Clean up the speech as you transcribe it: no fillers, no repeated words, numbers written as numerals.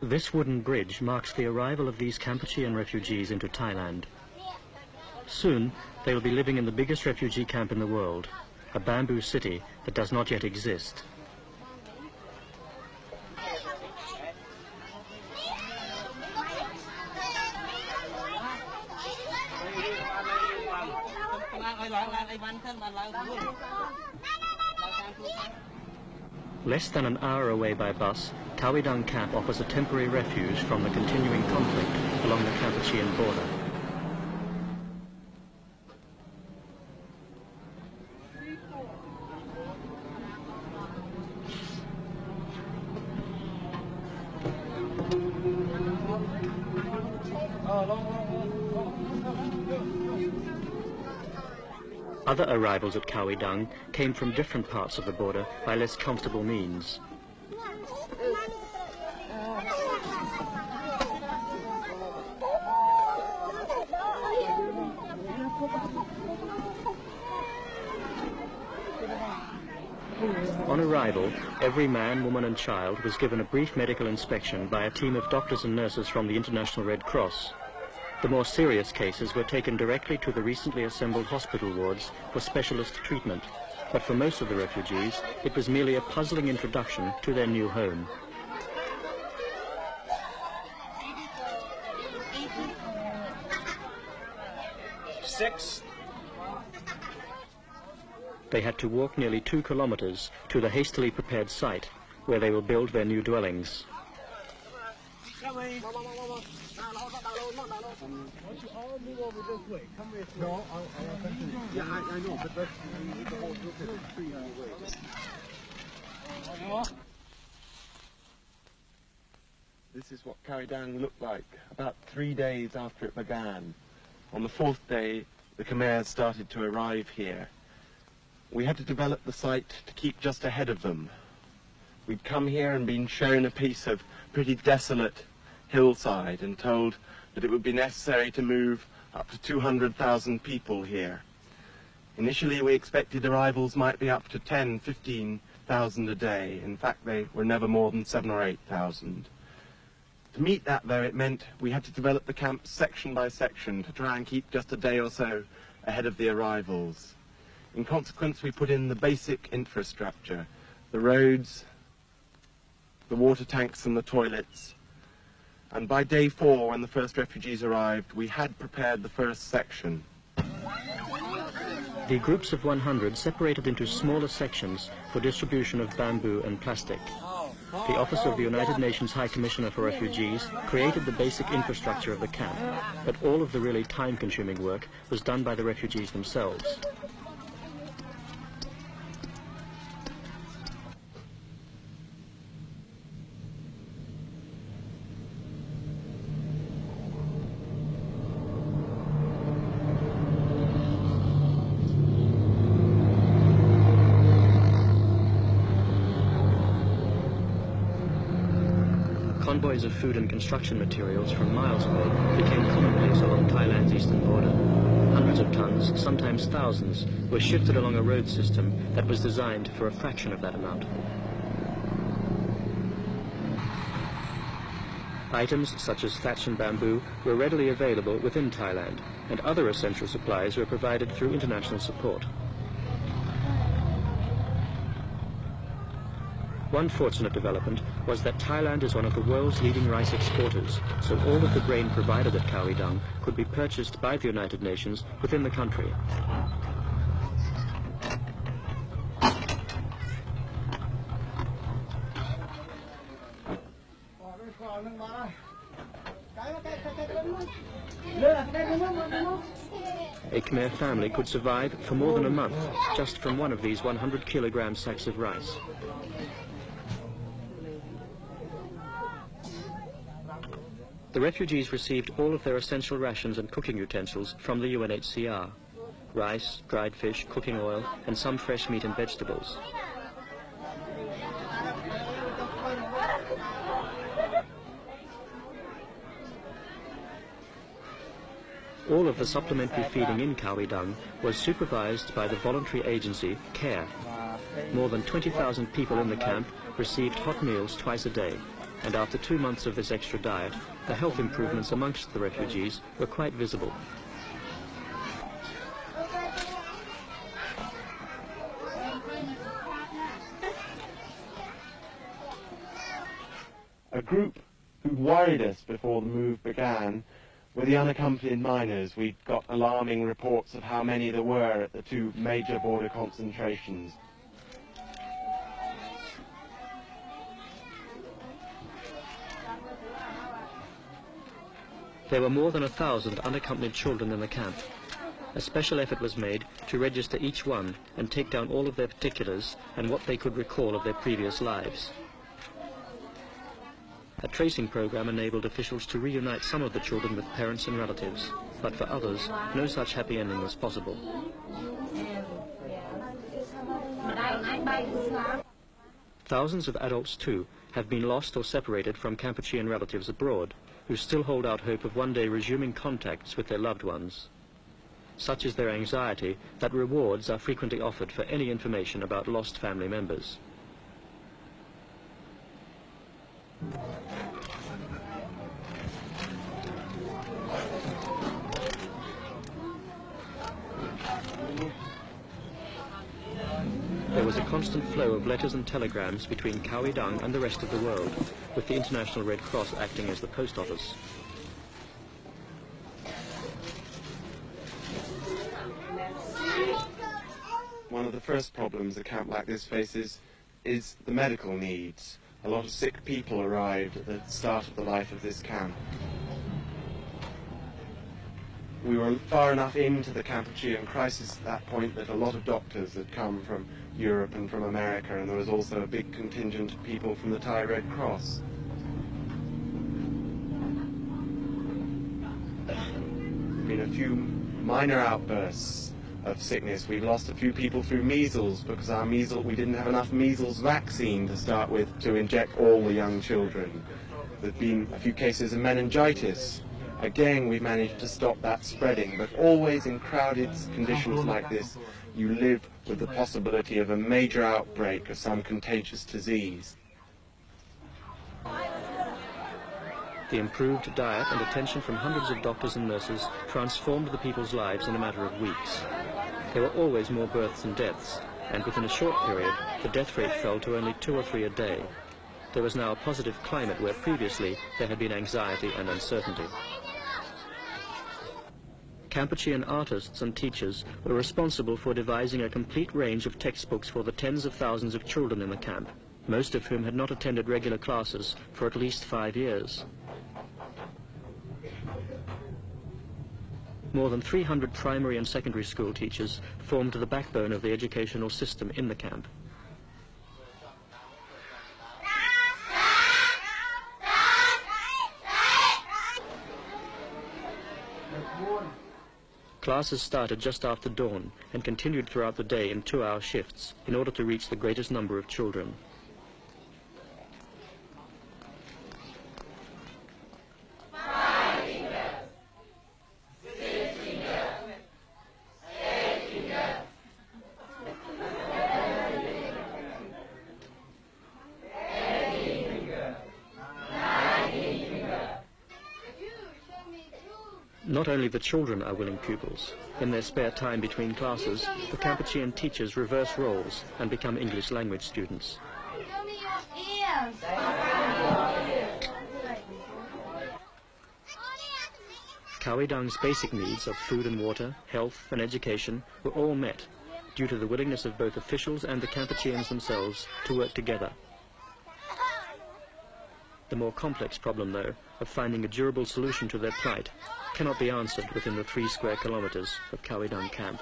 This wooden bridge marks the arrival of these Kampuchean refugees into Thailand. Soon, they will be living in the biggest refugee camp in the world, a bamboo city that does not yet exist. Less than an hour away by bus, Khao Dang camp offers a temporary refuge from the continuing conflict along the Kampuchean border. Other arrivals at Khao Dang came from different parts of the border by less comfortable means. On arrival, every man, woman and child was given a brief medical inspection by a team of doctors and nurses from the International Red Cross. The more serious cases were taken directly to the recently assembled hospital wards for specialist treatment, but for most of the refugees, it was merely a puzzling introduction to their new home. They had to walk nearly 2 kilometers to the hastily prepared site where they will build their new dwellings. This is what Khao Dang looked like about 3 days after it began. On the 4th day, the Khmers started to arrive here. We had to develop the site to keep just ahead of them. We'd come here and been shown a piece of pretty desolate hillside and told that it would be necessary to move up to 200,000 people here. Initially, we expected arrivals might be up to 10, 15,000 a day. In fact, they were never more than 7,000 or 8,000. To meet that, though, it meant we had to develop the camp section by section to try and keep just a day or so ahead of the arrivals. In consequence, we put in the basic infrastructure, the roads, the water tanks and the toilets. And by day 4, when the first refugees arrived, we had prepared the first section. The groups of 100 separated into smaller sections for distribution of bamboo and plastic. The Office of the United Nations High Commissioner for Refugees created the basic infrastructure of the camp, but all of the really time-consuming work was done by the refugees themselves. Convoys of food and construction materials from miles away became commonplace along Thailand's eastern border. Hundreds of tons, sometimes thousands, were shifted along a road system that was designed for a fraction of that amount. Items such as thatch and bamboo were readily available within Thailand, and other essential supplies were provided through international support. One fortunate development was that Thailand is one of the world's leading rice exporters, so all of the grain provided at Khao Dang could be purchased by the United Nations within the country. A Khmer family could survive for more than a month just from one of these 100-kilogram sacks of rice. The refugees received all of their essential rations and cooking utensils from the UNHCR: rice, dried fish, cooking oil, and some fresh meat and vegetables. All of the supplementary feeding in Khao Dang was supervised by the voluntary agency CARE. More than 20,000 people in the camp received hot meals twice a day. and after 2 months of this extra diet, the health improvements amongst the refugees were quite visible. A group who worried us before the move began were the unaccompanied minors. We got alarming reports of how many there were at the 2 major border concentrations. There were more than 1,000 unaccompanied children in the camp. A special effort was made to register each one and take down all of their particulars and what they could recall of their previous lives. A tracing program enabled officials to reunite some of the children with parents and relatives, but for others, no such happy ending was possible. Thousands of adults, too, have been lost or separated from Kampuchean relatives abroad, who still hold out hope of one day resuming contacts with their loved ones. Such is their anxiety that rewards are frequently offered for any information about lost family members. There was a constant flow of letters and telegrams between Khao I Dang and the rest of the world, with the International Red Cross acting as the post office. One of the first problems a camp like this faces is the medical needs. A lot of sick people arrived at the start of the life of this camp. We were far enough into the Kampuchean crisis at that point that a lot of doctors had come from Europe and from America, and there was also a big contingent of people from the Thai Red Cross. There have been a few minor outbursts of sickness. We lost a few people through measles because we didn't have enough measles vaccine to start with to inject all the young children. There have been a few cases of meningitis. Again, we've managed to stop that spreading, but always in crowded conditions like this, you live with the possibility of a major outbreak of some contagious disease. The improved diet and attention from hundreds of doctors and nurses transformed the people's lives in a matter of weeks. There were always more births and deaths, and within a short period, the death rate fell to only 2 or 3 a day. There was now a positive climate where previously there had been anxiety and uncertainty. Kampuchean artists and teachers were responsible for devising a complete range of textbooks for the tens of thousands of children in the camp, most of whom had not attended regular classes for at least 5 years. More than 300 primary and secondary school teachers formed the backbone of the educational system in the camp. Classes started just after dawn and continued throughout the day in 2-hour shifts in order to reach the greatest number of children. Not only the children are willing pupils. In their spare time between classes, the Kampuchean teachers reverse roles and become English language students. Show me your ears. Khao I Dang's basic needs of food and water, health and education were all met due to the willingness of both officials and the Kampucheans themselves to work together. The more complex problem, though, of finding a durable solution to their plight cannot be answered within the 3 square kilometers of Khao I Dang camp.